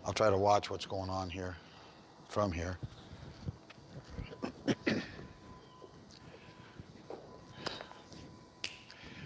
I'll try to watch what's going on here from here.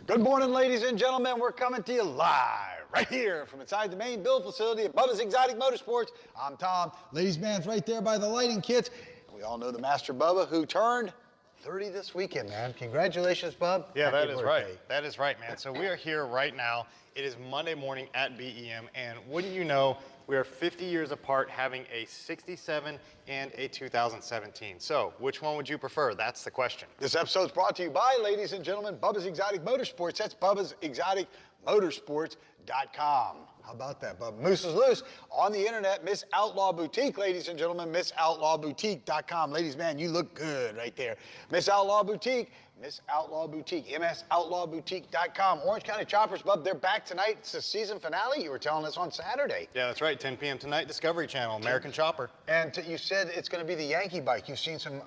Good morning, ladies and gentlemen. We're coming to you live right here from inside the main build facility at Bubba's Exotic Motorsports. I'm Tom. Ladies' man's right there by the lighting kits. We all know the Master Bubba, who turned 30 this weekend, man. Congratulations, Bub. Yeah, Happy that is birthday. right. That is right, man. So we are here right now. It is Monday morning at BEM, and wouldn't you know, we are 50 years apart, having a 67 and a 2017. So which one would you prefer? That's the question. This episode is brought to you by, ladies and gentlemen, Bubba's Exotic Motorsports. That's Bubba's Exotic Motorsports.com. How about that, Bubba? Moose is loose on the internet. Miss Outlaw Boutique, ladies and gentlemen, MissOutlawBoutique.com. Ladies, man, you look good right there. Miss Outlaw Boutique, Miss Outlaw Boutique, MSOutlawBoutique.com. Orange County Choppers, Bub, they're back tonight. It's the season finale. You were telling us on Saturday. Yeah, that's right. 10 p.m. tonight, Discovery Channel, American Chopper. And you said it's going to be the Yankee bike. You've seen some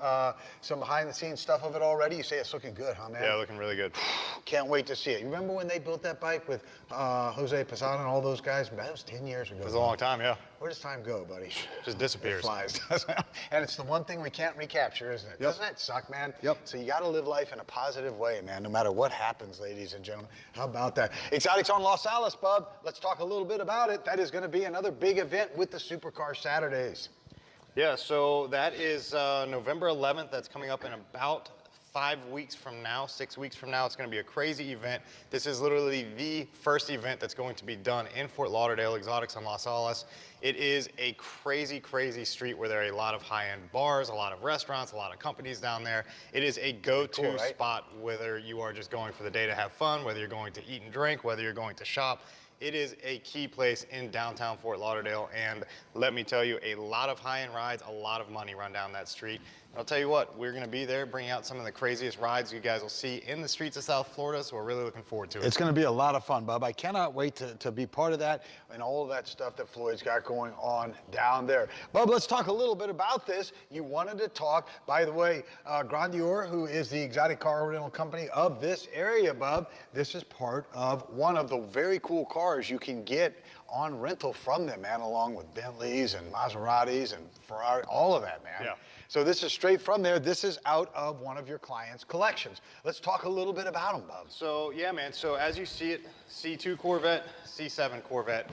behind-the-scenes stuff of it already. You say it's looking good, huh, man? Yeah, looking really good. Can't wait to see it. You remember when they built that bike with Jose Posada and all those guys? That was 10 years ago. It was a long time, yeah. Where does time go, buddy? Just disappears. It flies, doesn't it? And it's the one thing we can't recapture, isn't it? Yep. Doesn't that suck, man? Yep. So you got to live life in a positive way, man, no matter what happens, ladies and gentlemen. How about that? Exotics on Los Alamos, Bub. Let's talk a little bit about it. That is going to be another big event with the Supercar Saturdays. Yeah, so that is November 11th. That's coming up in about 5 weeks from now, 6 weeks from now. It's going to be a crazy event. This is literally the first event that's going to be done in Fort Lauderdale, Exotics on Los Alamos. It is a crazy, crazy street where there are a lot of high-end bars, a lot of restaurants, a lot of companies down there. It is a go-to cool, right? spot, whether you are just going for the day to have fun, whether you're going to eat and drink, whether you're going to shop. It is a key place in downtown Fort Lauderdale, and let me tell you, a lot of high-end rides, a lot of money run down that street. And I'll tell you what, we're going to be there bringing out some of the craziest rides you guys will see in the streets of South Florida, so we're really looking forward to it. It's going to be a lot of fun, Bub. I cannot wait to be part of that and all of that stuff that Floyd's got going on down there. Bub, let's talk a little bit about this. You wanted to talk, by the way, Grandier, who is the exotic car rental company of this area, Bub, this is part of one of the very cool cars you can get on rental from them, man, along with Bentleys and Maseratis and Ferrari, all of that, man. Yeah. So this is straight from there. This is out of one of your clients' collections. Let's talk a little bit about them, Bub. So, yeah, man. So as you see it, C2 Corvette, C7 Corvette.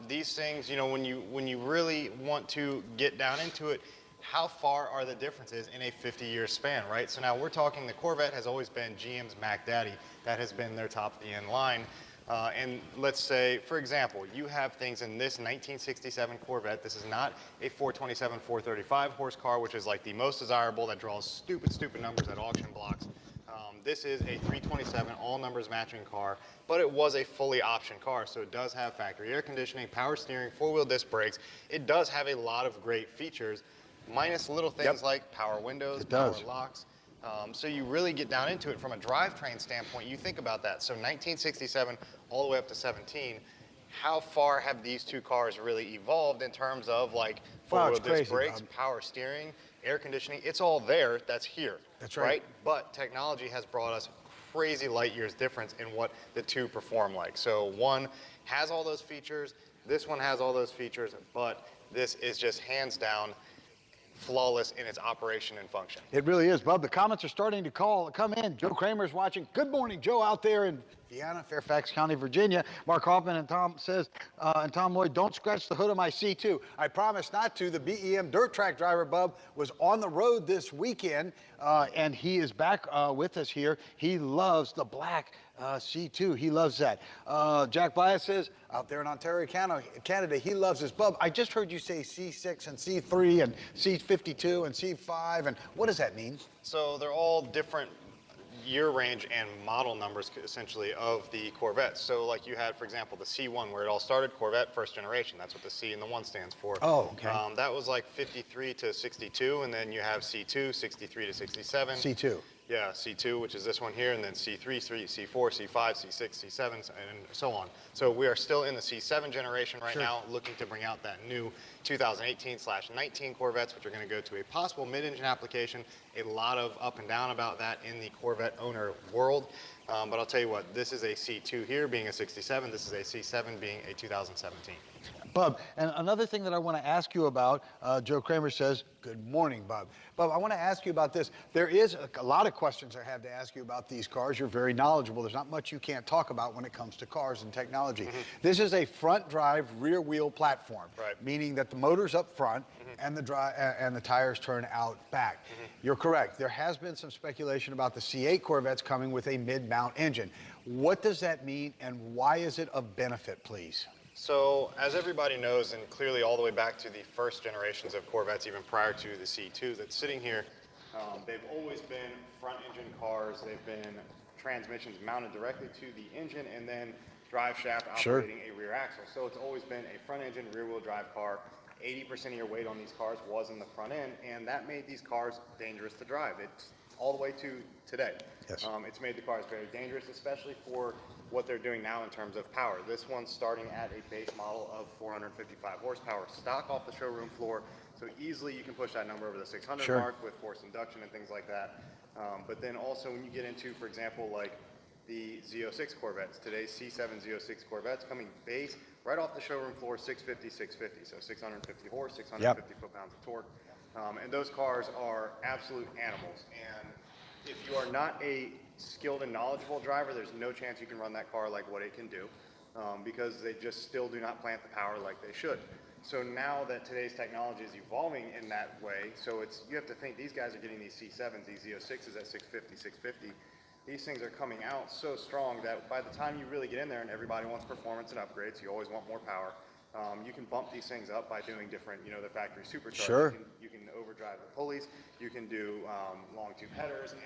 These things, you know, when you really want to get down into it, how far are the differences in a 50-year span, right? So now we're talking the Corvette has always been GM's Mac Daddy. That has been their top of the end line. And let's say, for example, you have things in this 1967 Corvette. This is not a 427, 435 horse car, which is like the most desirable that draws stupid, stupid numbers at auction blocks. This is a 327 all numbers matching car, but it was a fully optioned car. So it does have factory air conditioning, power steering, four-wheel disc brakes. It does have a lot of great features, minus little things like power windows, power locks. So you really get down into it from a drivetrain standpoint. You think about that. So 1967 all the way up to 17, how far have these two cars really evolved in terms of like four-wheel disc brakes, power steering, air conditioning? It's all there. That's here. That's right. But technology has brought us crazy light years difference in what the two perform like. So one has all those features. This one has all those features, but this is just hands down flawless in its operation and function. It really is, Bub. The comments are starting to come in. Joe Kramer's watching. Good morning, Joe, out there in Vienna, Fairfax County, Virginia. Mark Hoffman and Tom says, and Tom Lloyd, don't scratch the hood of my C2. I promise not to. The BEM dirt track driver, Bub, was on the road this weekend, and he is back with us here. He loves the black C2. He loves that. Jack Bias says, out there in Ontario, Canada, he loves his Bub. I just heard you say C6 and C3 and C52 and C5, and what does that mean? So they're all different year range and model numbers essentially of the Corvette. So like you had, for example, the C1 where it all started, Corvette first generation. That's what the C and the 1 stands for. Oh, okay. That was like 53 to 62, and then you have C2, 63 to 67. C2. Yeah, C2, which is this one here, and then C3, C4, C5, C6, C7, and so on. So we are still in the C7 generation right now, looking to bring out that new 2018/19 Corvettes, which are going to go to a possible mid-engine application. A lot of up and down about that in the Corvette owner world. But I'll tell you what, this is a C2 here being a 67, this is a C7 being a 2017. Bub, and another thing that I want to ask you about, Joe Kramer says, good morning, Bub. Bub, I want to ask you about this. There is a lot of questions I have to ask you about these cars. You're very knowledgeable. There's not much you can't talk about when it comes to cars and technology. This is a front drive, rear wheel platform, meaning that the motor's up front and the tires turn out back. You're correct. There has been some speculation about the C8 Corvettes coming with a mid-mount engine. What does that mean, and why is it of benefit, please? So, as everybody knows, and clearly all the way back to the first generations of Corvettes, even prior to the C2 that's sitting here, they've always been front engine cars. They've been transmissions mounted directly to the engine and then drive shaft operating a rear axle. So it's always been a front engine rear wheel drive car. 80% of your weight on these cars was in the front end, and that made these cars dangerous to drive. It's all the way to today. Yes. It's made the cars very dangerous, especially for what they're doing now in terms of power. This one's starting at a base model of 455 horsepower stock off the showroom floor, so easily you can push that number over the 600 mark with forced induction and things like that. But then also when you get into, for example, like the Z06 Corvettes, today's C7 Z06 Corvettes coming base right off the showroom floor, 650, 650, so 650 horse, 650 foot-pounds of torque. And those cars are absolute animals. And if you are not a skilled and knowledgeable driver, there's no chance you can run that car like what it can do, because they just still do not plant the power like they should. So now that today's technology is evolving in that way, so you have to think these guys are getting these C7s, these Z06s at 650, 650. These things are coming out so strong that by the time you really get in there, and everybody wants performance and upgrades, you always want more power. You can bump these things up by doing different, the factory superchargers. You can overdrive the pulleys. You can do long tube headers and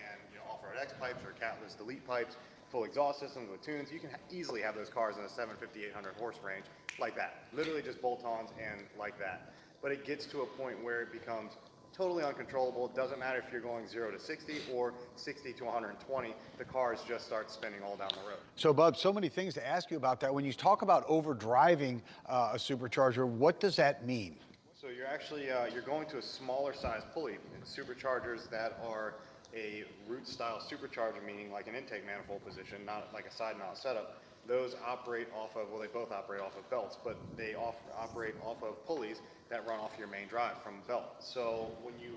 off-road X pipes or catless delete pipes, full exhaust systems with tunes. You can easily have those cars in a 750, 800 horse range like that. Literally just bolt-ons and like that. But it gets to a point where it becomes totally uncontrollable. It doesn't matter if you're going 0 to 60 or 60 to 120, the cars just start spinning all down the road. So, Bub, so many things to ask you about that. When you talk about overdriving a supercharger, what does that mean? So you're actually, you're going to a smaller size pulley. Superchargers that are a root style supercharger, meaning like an intake manifold position, not like a side mount setup. Those operate off of, well, they both operate off of belts, but they operate off of pulleys that run off your main drive from a belt. So when you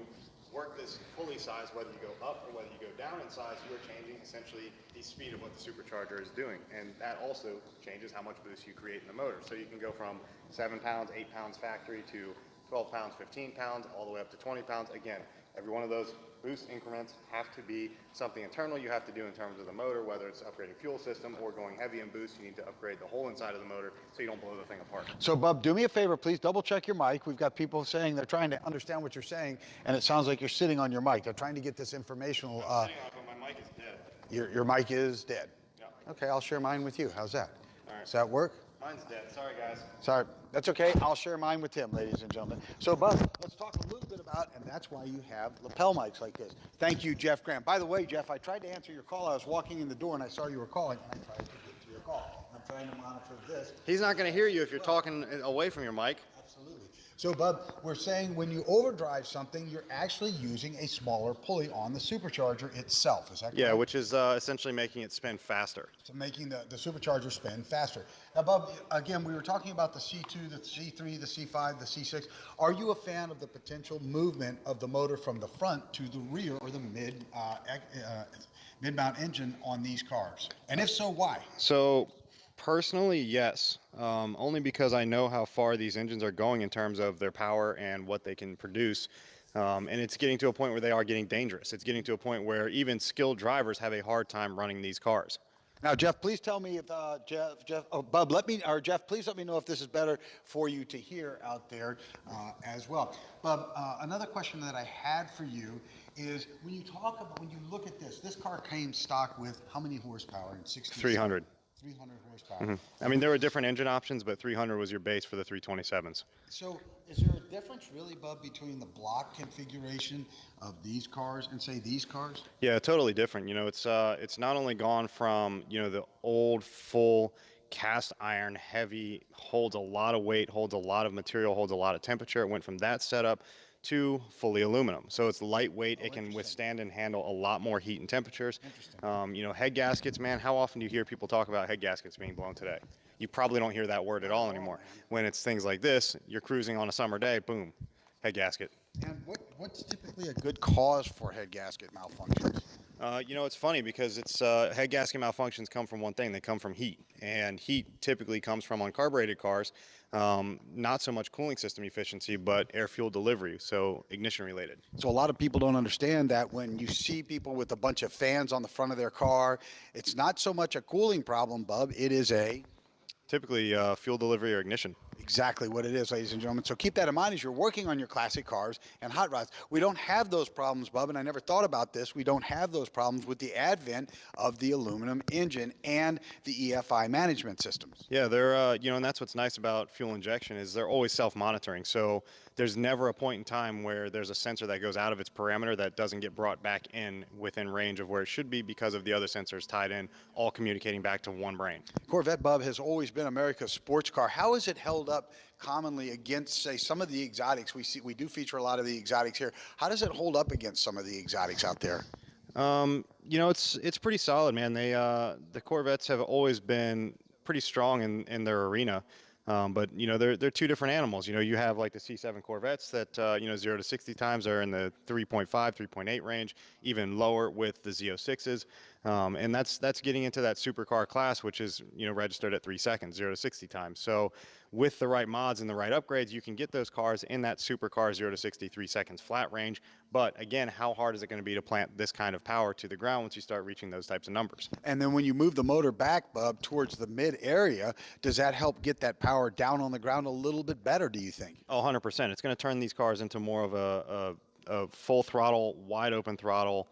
work this pulley size, whether you go up or whether you go down in size, you are changing essentially the speed of what the supercharger is doing. And that also changes how much boost you create in the motor. So you can go from 7 pounds, 8 pounds factory to 12 pounds, 15 pounds, all the way up to 20 pounds. Again, every one of those boost increments have to be something internal you have to do in terms of the motor, whether it's upgrading fuel system or going heavy in boost. You need to upgrade the whole inside of the motor so you don't blow the thing apart. So, Bub, do me a favor, please double check your mic. We've got people saying they're trying to understand what you're saying, and it sounds like you're sitting on your mic. They're trying to get this informational. I'm sitting on it, but my mic is dead. Your mic is dead? Yeah. Okay, I'll share mine with you. How's that? All right. Does that work? Mine's dead. Sorry, guys. Sorry. That's okay. I'll share mine with Tim, ladies and gentlemen. So, Bub, let's talk a little bit about, and that's why you have lapel mics like this. Thank you, Jeff Graham. By the way, Jeff, I tried to answer your call. I was walking in the door, and I saw you were calling, and I tried to get to your call. I'm trying to monitor this. He's not going to hear you if you're talking away from your mic. Absolutely. So, Bub, we're saying when you overdrive something, you're actually using a smaller pulley on the supercharger itself. Is that correct? Yeah, which is essentially making it spin faster. So making the supercharger spin faster. Now, Bub, again, we were talking about the C2, the C3, the C5, the C6. Are you a fan of the potential movement of the motor from the front to the rear or the mid-mount engine on these cars? And if so, why? So, personally, yes. Only because I know how far these engines are going in terms of their power and what they can produce. And it's getting to a point where they are getting dangerous. It's getting to a point where even skilled drivers have a hard time running these cars. Now, Jeff, please tell me if Jeff, please let me know if this is better for you to hear out there as well. Bub, another question that I had for you is when you look at this car came stock with how many horsepower in 60? 300. 300 horsepower. Mm-hmm. I mean, there were different engine options, but 300 was your base for the 327s. So is there a difference really, Bub, between the block configuration of these cars and say these cars? Yeah, totally different. It's not only gone from, the old full cast iron heavy, holds a lot of weight, holds a lot of material, holds a lot of temperature. It went from that setup to fully aluminum. So it's lightweight. It can withstand and handle a lot more heat and temperatures. Head gaskets, man, how often do you hear people talk about head gaskets being blown today? you probably don't hear that word at all anymore. When it's things like this, you're cruising on a summer day, boom, head gasket. And what's typically a good cause for head gasket malfunctions? It's funny because it's head gasket malfunctions come from one thing. They come from heat, and heat typically comes from uncarbureted cars. Not so much cooling system efficiency, but air fuel delivery, so ignition related. So a lot of people don't understand that when you see people with a bunch of fans on the front of their car, it's not so much a cooling problem, Bub. It is Typically fuel delivery or ignition. exactly what it is, ladies and gentlemen. So keep that in mind as you're working on your classic cars and hot rods. We don't have those problems, Bub, and I never thought about this. We don't have those problems with the advent of the aluminum engine and the EFI management systems. Yeah, they're and that's what's nice about fuel injection is they're always self-monitoring. So there's never a point in time where there's a sensor that goes out of its parameter that doesn't get brought back in within range of where it should be because of the other sensors tied in, all communicating back to one brain. Corvette, Bub, has always been America's sports car. How is it held up commonly against, say, some of the exotics? We do feature a lot of the exotics here. How does it hold up against some of the exotics out there? It's pretty solid, man. The Corvettes have always been pretty strong in their arena. But they're two different animals. You have like the C7 Corvettes that 0 to 60 times are in the 3.5, 3.8 range, even lower with the Z06s, and that's getting into that supercar class, which is registered at 3 seconds, 0 to 60 times. So with the right mods and the right upgrades, you can get those cars in that supercar 0 to 60 3 seconds flat range. But again, how hard is it going to be to plant this kind of power to the ground once you start reaching those types of numbers? And then when you move the motor back, Bub, towards the mid area, does that help get that power down on the ground a little bit better, do you think? Oh, 100%. It's going to turn these cars into more of a full throttle, wide open throttle,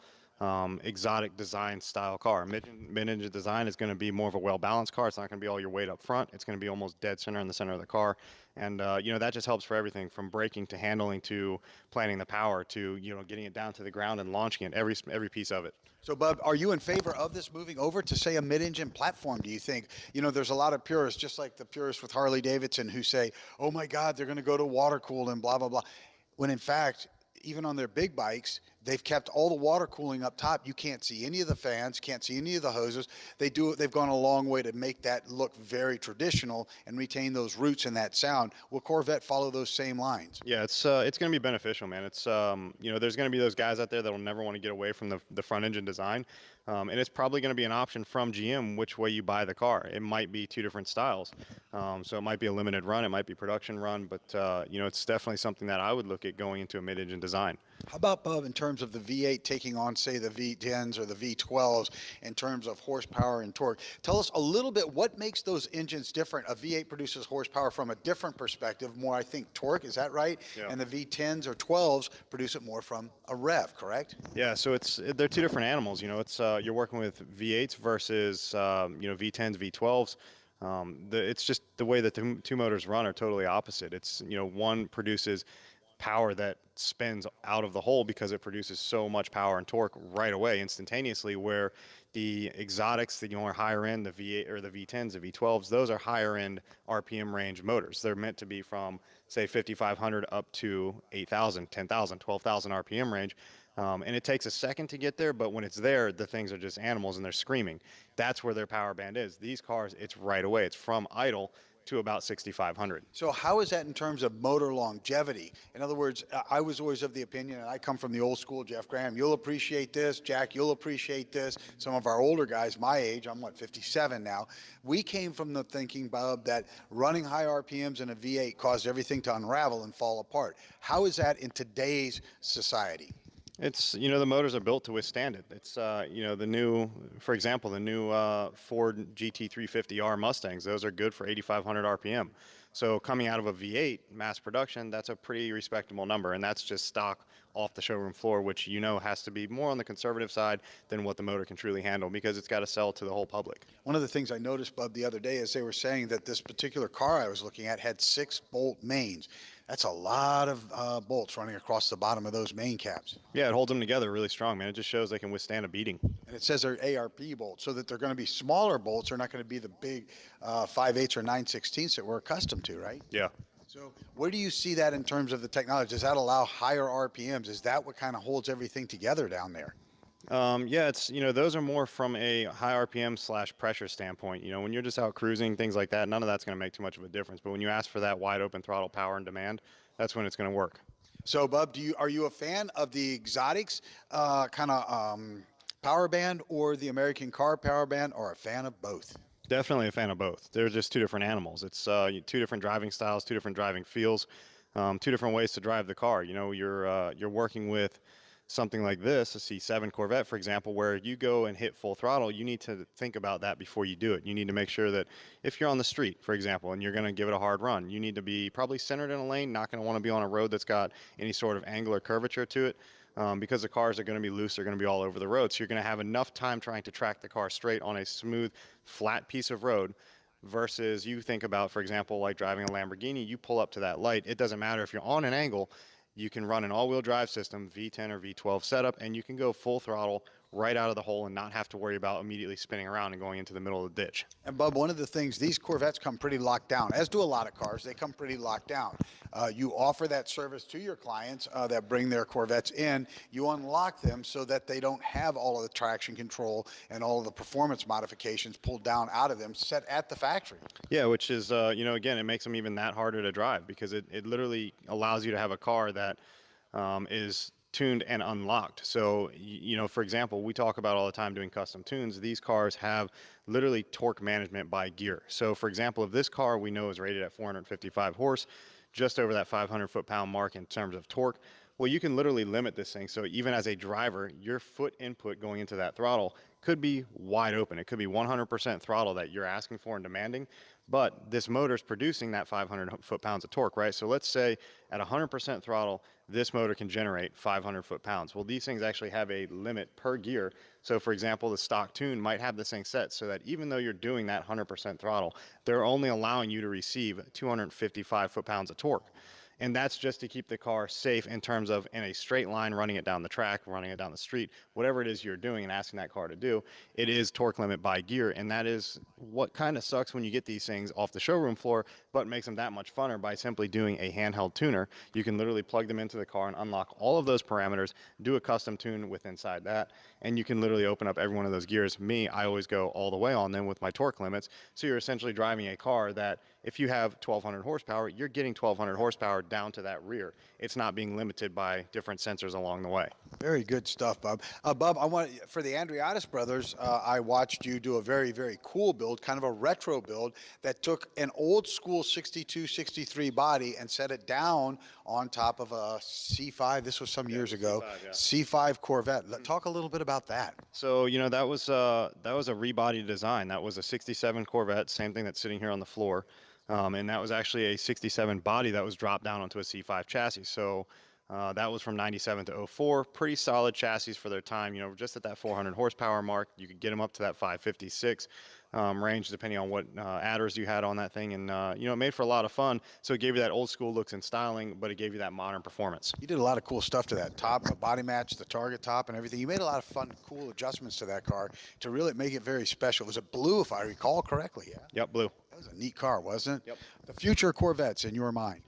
exotic design style car. Mid-engine design is going to be more of a well-balanced car. It's not going to be all your weight up front. It's going to be almost dead center in the center of the car. And, that just helps for everything from braking to handling to planning the power to, getting it down to the ground and launching it, every piece of it. So, Bub, are you in favor of this moving over to, say, a mid-engine platform, do you think? There's a lot of purists, just like the purists with Harley-Davidson, who say, oh, my God, they're going to go to water-cooled and blah, blah, blah. When, in fact, even on their big bikes, they've kept all the water cooling up top. You can't see any of the fans, can't see any of the hoses. They've gone a long way to make that look very traditional and retain those roots and that sound. Will Corvette follow those same lines? Yeah, it's going to be beneficial, man. It's there's going to be those guys out there that will never want to get away from the front engine design, and it's probably going to be an option from GM which way you buy the car. It might be two different styles, so it might be a limited run, it might be production run, but it's definitely something that I would look at going into a mid-engine design. How about, Bub, in terms of the V8 taking on, say, the V10s or the V12s in terms of horsepower and torque? Tell us a little bit what makes those engines different. A V8 produces horsepower from a different perspective, more, I think, torque, is that right? Yeah. And the V10s or 12s produce it more from a rev, correct? Yeah, so they're two different animals. You're working with V8s versus V10s, V12s. It's just the way that the two motors run are totally opposite. It's one produces power that spins out of the hole because it produces so much power and torque right away instantaneously, where the exotics that are higher end, the V8 or the V10s, the V12s, those are higher end RPM range motors. They're meant to be from, say, 5,500 up to 8,000, 10,000, 12,000 RPM range. And it takes a second to get there, but when it's there, the things are just animals and they're screaming. That's where their power band is. These cars, it's right away. It's from idle to about 6,500. So how is that in terms of motor longevity? In other words, I was always of the opinion, and I come from the old school, Jeff Graham, you'll appreciate this, Jack, you'll appreciate this. Some of our older guys, my age, I'm 57 now, we came from the thinking, Bob, that running high RPMs in a V8 caused everything to unravel and fall apart. How is that in today's society? It's, the motors are built to withstand it. It's, for example, the new Ford GT350R Mustangs, those are good for 8,500 RPM. So coming out of a V8 mass production, that's a pretty respectable number, and that's just stock off the showroom floor, which has to be more on the conservative side than what the motor can truly handle because it's got to sell to the whole public. One of the things I noticed, Bub, the other day is they were saying that this particular car I was looking at had 6-bolt mains. That's a lot of bolts running across the bottom of those main caps. Yeah, it holds them together really strong, man. It just shows they can withstand a beating. And it says they're ARP bolts, so that they're going to be smaller bolts. They're not going to be the big 5/8 or 9/16 that we're accustomed to, right? Yeah. So where do you see that in terms of the technology? Does that allow higher RPMs? Is that what kind of holds everything together down there? Yeah, those are more from a high RPM / pressure standpoint. When you're just out cruising, things like that, none of that's going to make too much of a difference. But when you ask for that wide open throttle power and demand, that's when it's going to work. So, Bub, are you a fan of the exotics kind of power band or the American car power band, or a fan of both? Definitely a fan of both. They're just two different animals. It's two different driving styles, two different driving feels, two different ways to drive the car. You're working with something like this, a C7 Corvette, for example, where you go and hit full throttle. You need to think about that before you do it. You need to make sure that if you're on the street, for example, and you're going to give it a hard run, you need to be probably centered in a lane, not going to want to be on a road that's got any sort of angle or curvature to it. Because the cars are going to be loose, they're going to be all over the road. So you're going to have enough time trying to track the car straight on a smooth, flat piece of road versus you think about, for example, like driving a Lamborghini, you pull up to that light. It doesn't matter if you're on an angle, you can run an all-wheel drive system, V10 or V12 setup, and you can go full throttle right out of the hole and not have to worry about immediately spinning around and going into the middle of the ditch. And Bub, one of the things, these Corvettes come pretty locked down, as do a lot of cars. They come pretty locked down. You offer that service to your clients that bring their Corvettes in. You unlock them so that they don't have all of the traction control and all of the performance modifications pulled down out of them, set at the factory. Yeah, which is, again, it makes them even that harder to drive because it literally allows you to have a car that is tuned and unlocked. So, for example, we talk about all the time doing custom tunes. These cars have literally torque management by gear. So, for example, if this car we know is rated at 455 horse, just over that 500 foot-pound mark in terms of torque, well, you can literally limit this thing. So even as a driver, your foot input going into that throttle could be wide open. It could be 100% throttle that you're asking for and demanding, but this motor is producing that 500 foot-pounds of torque, right? So let's say at 100% throttle, this motor can generate 500 foot-pounds. Well, these things actually have a limit per gear. So for example, the stock tune might have this thing set so that even though you're doing that 100% throttle, they're only allowing you to receive 255 foot-pounds of torque. And that's just to keep the car safe in terms of in a straight line, running it down the track, running it down the street, whatever it is you're doing and asking that car to do, it is torque limit by gear. And that is what kind of sucks when you get these things off the showroom floor, but makes them that much funner by simply doing a handheld tuner. You can literally plug them into the car and unlock all of those parameters, do a custom tune with inside that, and you can literally open up every one of those gears. I always go all the way on them with my torque limits. So you're essentially driving a car that if you have 1,200 horsepower, you're getting 1,200 horsepower down to that rear. It's not being limited by different sensors along the way. Very good stuff, Bub. Bub, for the Andriatis brothers, I watched you do a very, very cool build, kind of a retro build that took an old school 62, 63 body and set it down on top of a C5. This was some years ago. C5, yeah. C5 Corvette. Talk a little bit about that. So, that was a rebody design. That was a 67 Corvette, same thing that's sitting here on the floor. And that was actually a 67 body that was dropped down onto a C5 chassis. So that was from 97 to 04. Pretty solid chassis for their time, just at that 400 horsepower mark. You could get them up to that 556 range depending on what adders you had on that thing. And, it made for a lot of fun. So it gave you that old school looks and styling, but it gave you that modern performance. You did a lot of cool stuff to that top, the body match, the target top and everything. You made a lot of fun, cool adjustments to that car to really make it very special. Was it blue, if I recall correctly? Yeah. Yep, blue. That was a neat car, wasn't it? Yep. The future Corvettes in your mind.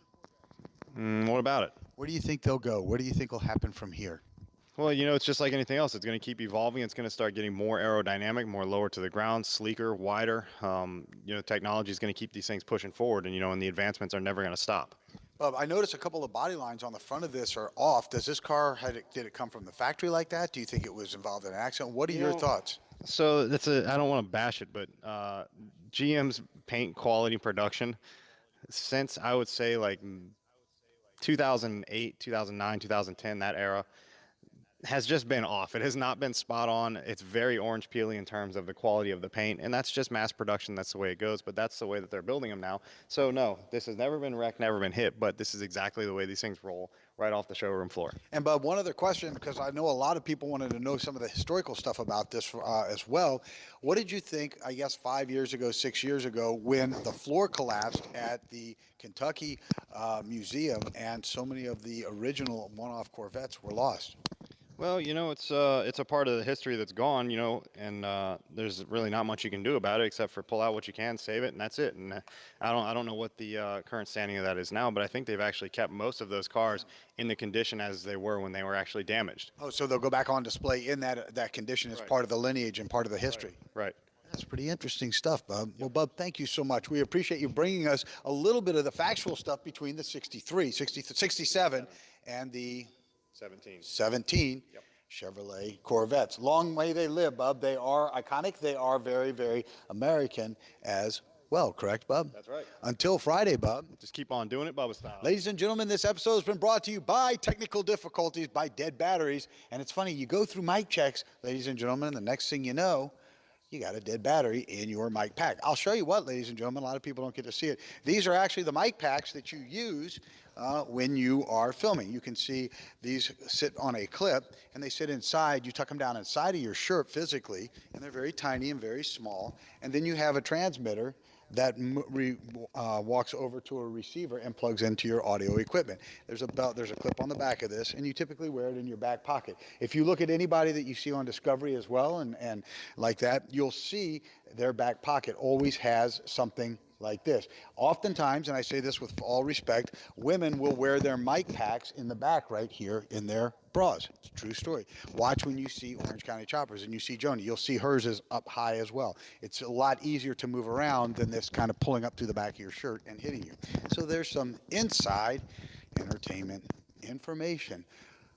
What about it? Where do you think they'll go? What do you think will happen from here? Well, it's just like anything else. It's going to keep evolving. It's going to start getting more aerodynamic, more lower to the ground, sleeker, wider. Technology is going to keep these things pushing forward, and the advancements are never going to stop. I noticed a couple of body lines on the front of this are off. Does this car, did it come from the factory like that? Do you think it was involved in an accident? What are your thoughts? So I don't want to bash it, but GM's paint quality production, since I would say like 2008, 2009, 2010, that era, has just been off. It has not been spot on. It's very orange peely in terms of the quality of the paint, and that's just mass production. That's the way it goes, but that's the way that they're building them now. So no, this has never been wrecked, never been hit, but this is exactly the way these things roll right off the showroom floor. And Bob, one other question, because I know a lot of people wanted to know some of the historical stuff about this as well. What did you think, I guess 5 years ago, 6 years ago, when the floor collapsed at the Kentucky Museum and so many of the original one-off Corvettes were lost? Well, it's a part of the history that's gone, and there's really not much you can do about it except for pull out what you can, save it, and that's it. And I don't know what the current standing of that is now, but I think they've actually kept most of those cars in the condition as they were when they were actually damaged. Oh, so they'll go back on display in that condition as Right. part of the lineage and part of the history. Right. That's pretty interesting stuff, Bub. Well, Bub, thank you so much. We appreciate you bringing us a little bit of the factual stuff between the 67, and the 17 Yep. Chevrolet Corvettes. Long may they live, Bub. They are iconic. They are very, very American as well, correct, Bub? That's right. Until Friday, Bub. Just keep on doing it, Bubba style. Ladies and gentlemen, this episode has been brought to you by technical difficulties, by dead batteries. And it's funny, you go through mic checks, ladies and gentlemen, and the next thing you know, you got a dead battery in your mic pack. I'll show you what, ladies and gentlemen. A lot of people don't get to see it. These are actually the mic packs that you use when you are filming. You can see these sit on a clip, and they sit inside. You tuck them down inside of your shirt physically, and they're very tiny and very small. And then you have a transmitter that walks over to a receiver and plugs into your audio equipment. There's a clip on the back of this, and you typically wear it in your back pocket. If you look at anybody that you see on Discovery as well, and like that, you'll see their back pocket always has something like this. Oftentimes, and I say this with all respect, women will wear their mic packs in the back right here in their bras. It's a true story. Watch when you see Orange County Choppers and you see Joni. You'll see hers is up high as well. It's a lot easier to move around than this kind of pulling up through the back of your shirt and hitting you. So there's some inside entertainment information.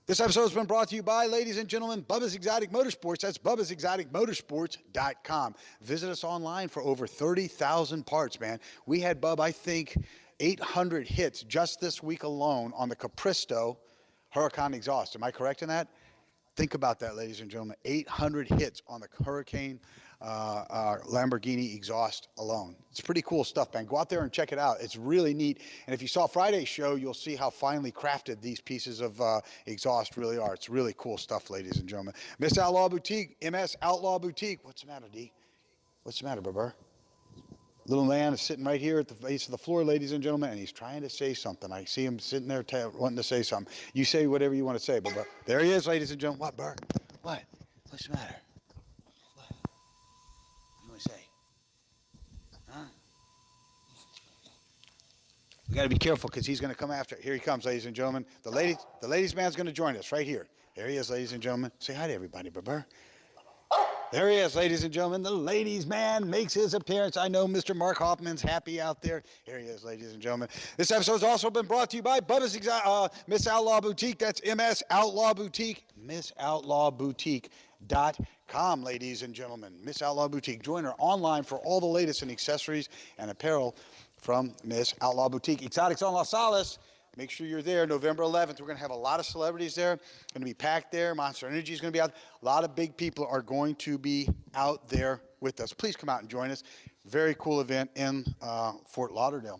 This episode has been brought to you by, ladies and gentlemen, Bubba's Exotic Motorsports. That's BubbasExoticMotorsports.com. Visit us online for over 30,000 parts, man. We had, Bub, I think, 800 hits just this week alone on the Capristo Huracan exhaust. Am I correct in that? Think about that, ladies and gentlemen. 800 hits on the Hurricane Lamborghini exhaust alone. It's pretty cool stuff, man. Go out there and check it out. It's really neat. And if you saw Friday's show, you'll see how finely crafted these pieces of exhaust really are. It's really cool stuff, ladies and gentlemen. Miss Outlaw Boutique, MS Outlaw Boutique. What's the matter, D? What's the matter, Bubba? Little man is sitting right here at the base of the floor, ladies and gentlemen, and he's trying to say something. I see him sitting there wanting to say something. You say whatever you want to say, Bubba. There he is, ladies and gentlemen. What, Burr? What? What's the matter? What? What do you want to say? Huh? We got to be careful because he's going to come after. Here he comes, ladies and gentlemen. The ladies' man's going to join us right here. There he is, ladies and gentlemen. Say hi to everybody, Burr. There he is, ladies and gentlemen. The ladies' man makes his appearance. I know Mr. Mark Hoffman's happy out there. Here he is, ladies and gentlemen. This episode has also been brought to you by Bubba's Miss Outlaw Boutique. That's MS Outlaw Boutique. MissOutlawBoutique.com, ladies and gentlemen. Miss Outlaw Boutique. Join her online for all the latest in accessories and apparel from Miss Outlaw Boutique. Exotics on Los Salas. Make sure you're there November 11th. We're going to have a lot of celebrities there. Going to be packed there. Monster Energy is going to be out. A lot of big people are going to be out there with us. Please come out and join us. Very cool event in Fort Lauderdale.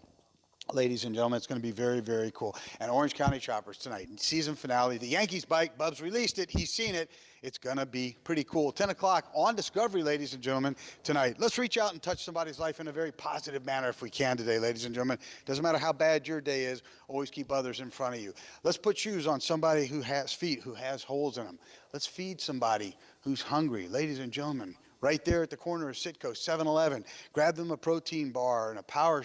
Ladies and gentlemen, it's going to be very, very cool. And Orange County Choppers tonight. Season finale. The Yankees bike. Bub's released it. He's seen it. It's going to be pretty cool. 10 o'clock on Discovery, ladies and gentlemen, tonight. Let's reach out and touch somebody's life in a very positive manner if we can today, ladies and gentlemen. Doesn't matter how bad your day is. Always keep others in front of you. Let's put shoes on somebody who has feet, who has holes in them. Let's feed somebody who's hungry. Ladies and gentlemen, right there at the corner of Sitco, 7-Eleven. Grab them a protein bar and a power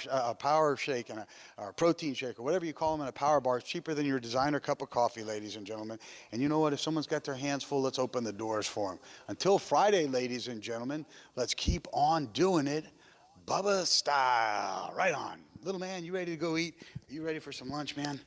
shake and a protein shake or whatever you call them in a power bar. It's cheaper than your designer cup of coffee, ladies and gentlemen. And you know what? If someone's got their hands full, let's open the doors for them. Until Friday, ladies and gentlemen, let's keep on doing it Bubba style. Right on. Little man, you ready to go eat? Are you ready for some lunch, man?